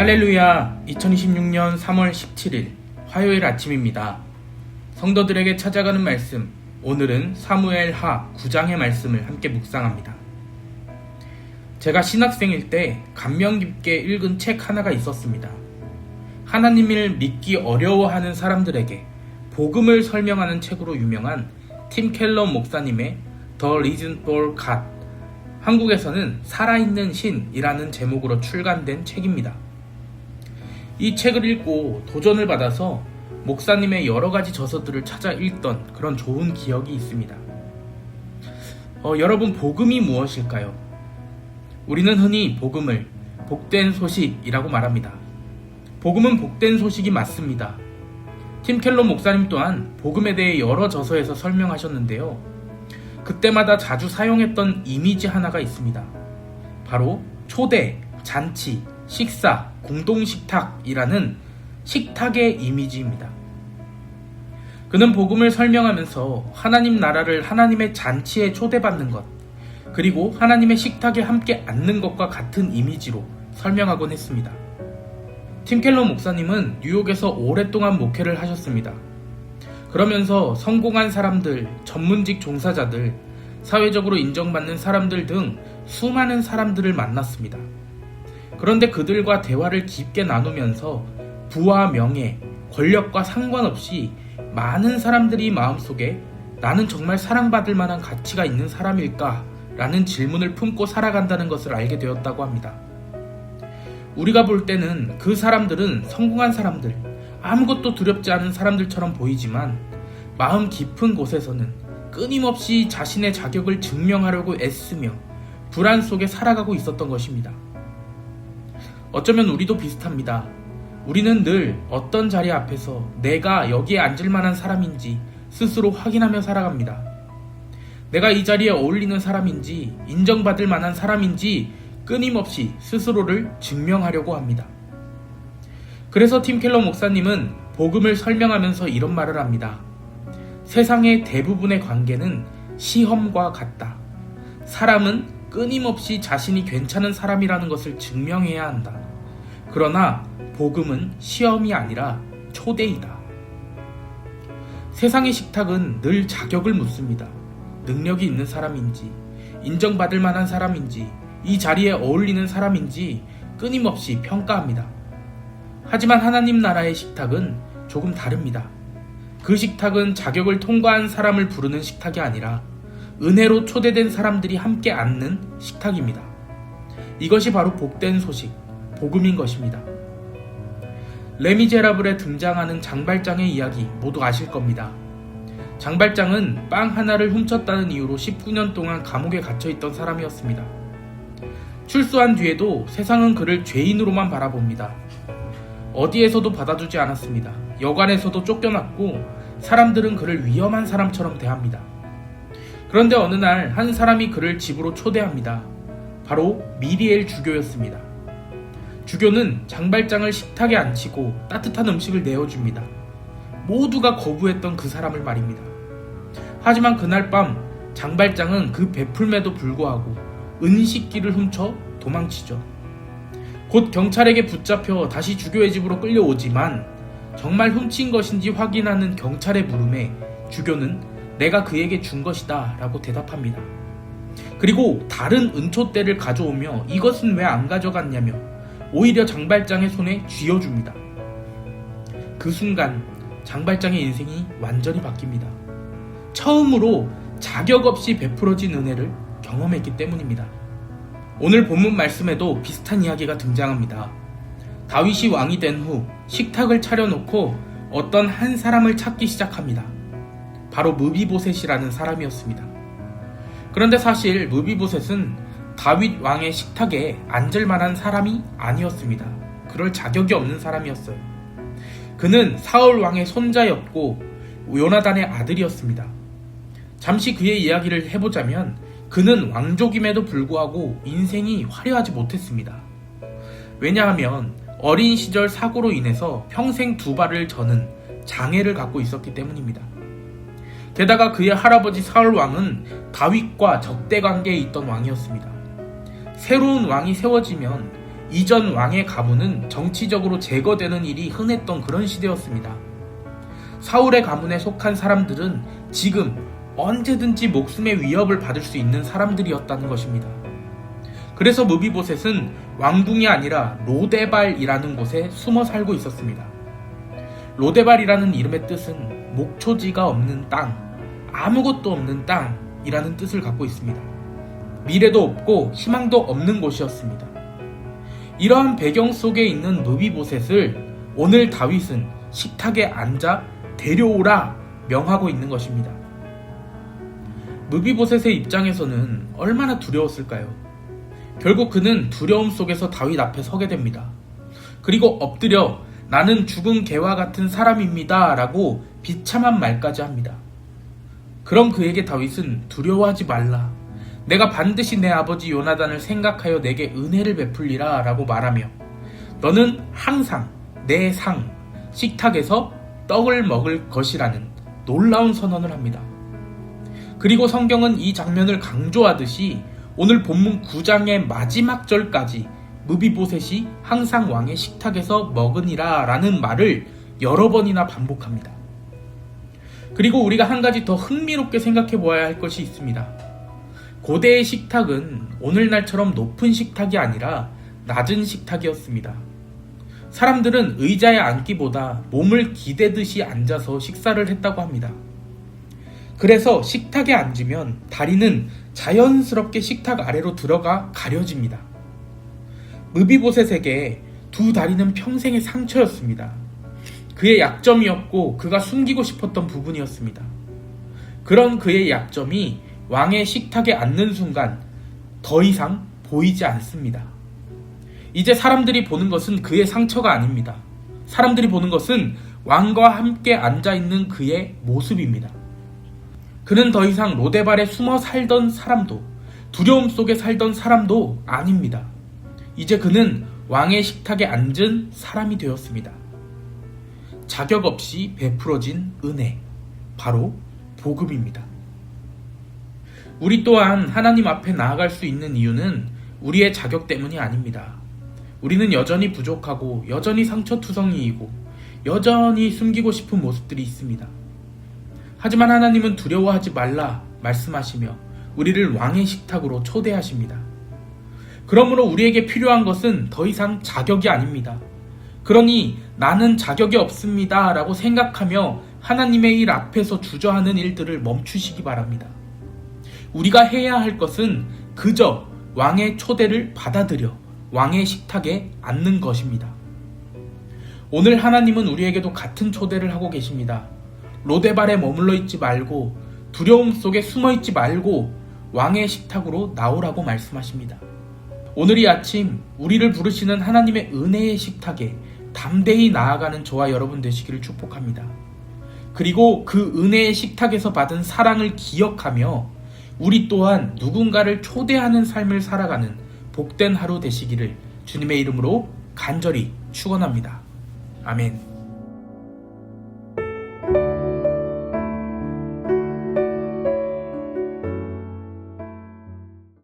할렐루야. 2026년 3월 17일 화요일 아침입니다. 성도들에게 찾아가는 말씀, 오늘은 사무엘하 9장의 말씀을 함께 묵상합니다. 제가 신학생일 때 감명 깊게 읽은 책 하나가 있었습니다. 하나님을 믿기 어려워하는 사람들에게 복음을 설명하는 책으로 유명한 팀 켈러 목사님의 The Reason for God, 한국에서는 살아있는 신이라는 제목으로 출간된 책입니다. 이 책을 읽고 도전을 받아서 목사님의 여러 가지 저서들을 찾아 읽던 그런 좋은 기억이 있습니다. 여러분, 복음이 무엇일까요? 우리는 흔히 복음을 복된 소식이라고 말합니다. 복음은 복된 소식이 맞습니다. 팀 켈러 목사님 또한 복음에 대해 여러 저서에서 설명하셨는데요. 그때마다 자주 사용했던 이미지 하나가 있습니다. 바로 초대, 잔치, 식사, 공동식탁이라는 식탁의 이미지입니다. 그는 복음을 설명하면서 하나님 나라를 하나님의 잔치에 초대받는 것, 그리고 하나님의 식탁에 함께 앉는 것과 같은 이미지로 설명하곤 했습니다. 팀 켈러 목사님은 뉴욕에서 오랫동안 목회를 하셨습니다. 그러면서 성공한 사람들, 전문직 종사자들, 사회적으로 인정받는 사람들 등 수많은 사람들을 만났습니다. 그런데 그들과 대화를 깊게 나누면서 부와 명예, 권력과 상관없이 많은 사람들이 마음속에 나는 정말 사랑받을 만한 가치가 있는 사람일까? 라는 질문을 품고 살아간다는 것을 알게 되었다고 합니다. 우리가 볼 때는 그 사람들은 성공한 사람들, 아무것도 두렵지 않은 사람들처럼 보이지만 마음 깊은 곳에서는 끊임없이 자신의 자격을 증명하려고 애쓰며 불안 속에 살아가고 있었던 것입니다. 어쩌면 우리도 비슷합니다. 우리는 늘 어떤 자리 앞에서 내가 여기에 앉을 만한 사람인지 스스로 확인하며 살아갑니다. 내가 이 자리에 어울리는 사람인지 인정받을 만한 사람인지 끊임없이 스스로를 증명하려고 합니다. 그래서 팀 켈러 목사님은 복음을 설명하면서 이런 말을 합니다. 세상의 대부분의 관계는 시험과 같다. 사람은 끊임없이 자신이 괜찮은 사람이라는 것을 증명해야 한다. 그러나 복음은 시험이 아니라 초대이다. 세상의 식탁은 늘 자격을 묻습니다. 능력이 있는 사람인지, 인정받을 만한 사람인지, 이 자리에 어울리는 사람인지 끊임없이 평가합니다. 하지만 하나님 나라의 식탁은 조금 다릅니다. 그 식탁은 자격을 통과한 사람을 부르는 식탁이 아니라 은혜로 초대된 사람들이 함께 앉는 식탁입니다. 이것이 바로 복된 소식, 복음인 것입니다. 레미제라블에 등장하는 장발장의 이야기 모두 아실 겁니다. 장발장은 빵 하나를 훔쳤다는 이유로 19년 동안 감옥에 갇혀있던 사람이었습니다. 출소한 뒤에도 세상은 그를 죄인으로만 바라봅니다. 어디에서도 받아주지 않았습니다. 여관에서도 쫓겨났고 사람들은 그를 위험한 사람처럼 대합니다. 그런데 어느 날 한 사람이 그를 집으로 초대합니다. 바로 미리엘 주교였습니다. 주교는 장발장을 식탁에 앉히고 따뜻한 음식을 내어줍니다. 모두가 거부했던 그 사람을 말입니다. 하지만 그날 밤 장발장은 그 베풀매도 불구하고 은식기를 훔쳐 도망치죠. 곧 경찰에게 붙잡혀 다시 주교의 집으로 끌려오지만 정말 훔친 것인지 확인하는 경찰의 물음에 주교는 내가 그에게 준 것이다 라고 대답합니다. 그리고 다른 은초대를 가져오며 이것은 왜 안 가져갔냐며 오히려 장발장의 손에 쥐어줍니다. 그 순간 장발장의 인생이 완전히 바뀝니다. 처음으로 자격 없이 베풀어진 은혜를 경험했기 때문입니다. 오늘 본문 말씀에도 비슷한 이야기가 등장합니다. 다윗이 왕이 된 후 식탁을 차려놓고 어떤 한 사람을 찾기 시작합니다. 바로 무비보셋이라는 사람이었습니다. 그런데 사실 무비보셋은 다윗 왕의 식탁에 앉을 만한 사람이 아니었습니다. 그럴 자격이 없는 사람이었어요. 그는 사울 왕의 손자였고 요나단의 아들이었습니다. 잠시 그의 이야기를 해보자면 그는 왕족임에도 불구하고 인생이 화려하지 못했습니다. 왜냐하면 어린 시절 사고로 인해서 평생 두 발을 저는 장애를 갖고 있었기 때문입니다. 게다가 그의 할아버지 사울 왕은 다윗과 적대 관계에 있던 왕이었습니다. 새로운 왕이 세워지면 이전 왕의 가문은 정치적으로 제거되는 일이 흔했던 그런 시대였습니다. 사울의 가문에 속한 사람들은 지금 언제든지 목숨의 위협을 받을 수 있는 사람들이었다는 것입니다. 그래서 무비보셋은 왕궁이 아니라 로데발이라는 곳에 숨어 살고 있었습니다. 로데발이라는 이름의 뜻은 목초지가 없는 땅, 아무것도 없는 땅이라는 뜻을 갖고 있습니다. 미래도 없고 희망도 없는 곳이었습니다. 이러한 배경 속에 있는 무비보셋을 오늘 다윗은 식탁에 앉아 데려오라 명하고 있는 것입니다. 무비보셋의 입장에서는 얼마나 두려웠을까요? 결국 그는 두려움 속에서 다윗 앞에 서게 됩니다. 그리고 엎드려 나는 죽은 개와 같은 사람입니다 라고 비참한 말까지 합니다. 그럼 그에게 다윗은 두려워하지 말라. 내가 반드시 내 아버지 요나단을 생각하여 내게 은혜를 베풀리라 라고 말하며 너는 항상 내 상, 식탁에서 떡을 먹을 것이라는 놀라운 선언을 합니다. 그리고 성경은 이 장면을 강조하듯이 오늘 본문 9장의 마지막 절까지 무비보셋이 항상 왕의 식탁에서 먹으니라 라는 말을 여러 번이나 반복합니다. 그리고 우리가 한 가지 더 흥미롭게 생각해 보아야 할 것이 있습니다. 고대의 식탁은 오늘날처럼 높은 식탁이 아니라 낮은 식탁이었습니다. 사람들은 의자에 앉기보다 몸을 기대듯이 앉아서 식사를 했다고 합니다. 그래서 식탁에 앉으면 다리는 자연스럽게 식탁 아래로 들어가 가려집니다. 무비보셋에게 두 다리는 평생의 상처였습니다. 그의 약점이었고 그가 숨기고 싶었던 부분이었습니다. 그런 그의 약점이 왕의 식탁에 앉는 순간 더 이상 보이지 않습니다. 이제 사람들이 보는 것은 그의 상처가 아닙니다. 사람들이 보는 것은 왕과 함께 앉아있는 그의 모습입니다. 그는 더 이상 로데발에 숨어 살던 사람도 두려움 속에 살던 사람도 아닙니다. 이제 그는 왕의 식탁에 앉은 사람이 되었습니다. 자격 없이 베풀어진 은혜, 바로 복음입니다. 우리 또한 하나님 앞에 나아갈 수 있는 이유는 우리의 자격 때문이 아닙니다. 우리는 여전히 부족하고 여전히 상처투성이이고 여전히 숨기고 싶은 모습들이 있습니다. 하지만 하나님은 두려워하지 말라 말씀하시며 우리를 왕의 식탁으로 초대하십니다. 그러므로 우리에게 필요한 것은 더 이상 자격이 아닙니다. 그러니 나는 자격이 없습니다 라고 생각하며 하나님의 일 앞에서 주저하는 일들을 멈추시기 바랍니다. 우리가 해야 할 것은 그저 왕의 초대를 받아들여 왕의 식탁에 앉는 것입니다. 오늘 하나님은 우리에게도 같은 초대를 하고 계십니다. 로데발에 머물러 있지 말고 두려움 속에 숨어 있지 말고 왕의 식탁으로 나오라고 말씀하십니다. 오늘 이 아침 우리를 부르시는 하나님의 은혜의 식탁에 담대히 나아가는 저와 여러분 되시기를 축복합니다. 그리고 그 은혜의 식탁에서 받은 사랑을 기억하며 우리 또한 누군가를 초대하는 삶을 살아가는 복된 하루 되시기를 주님의 이름으로 간절히 축원합니다. 아멘.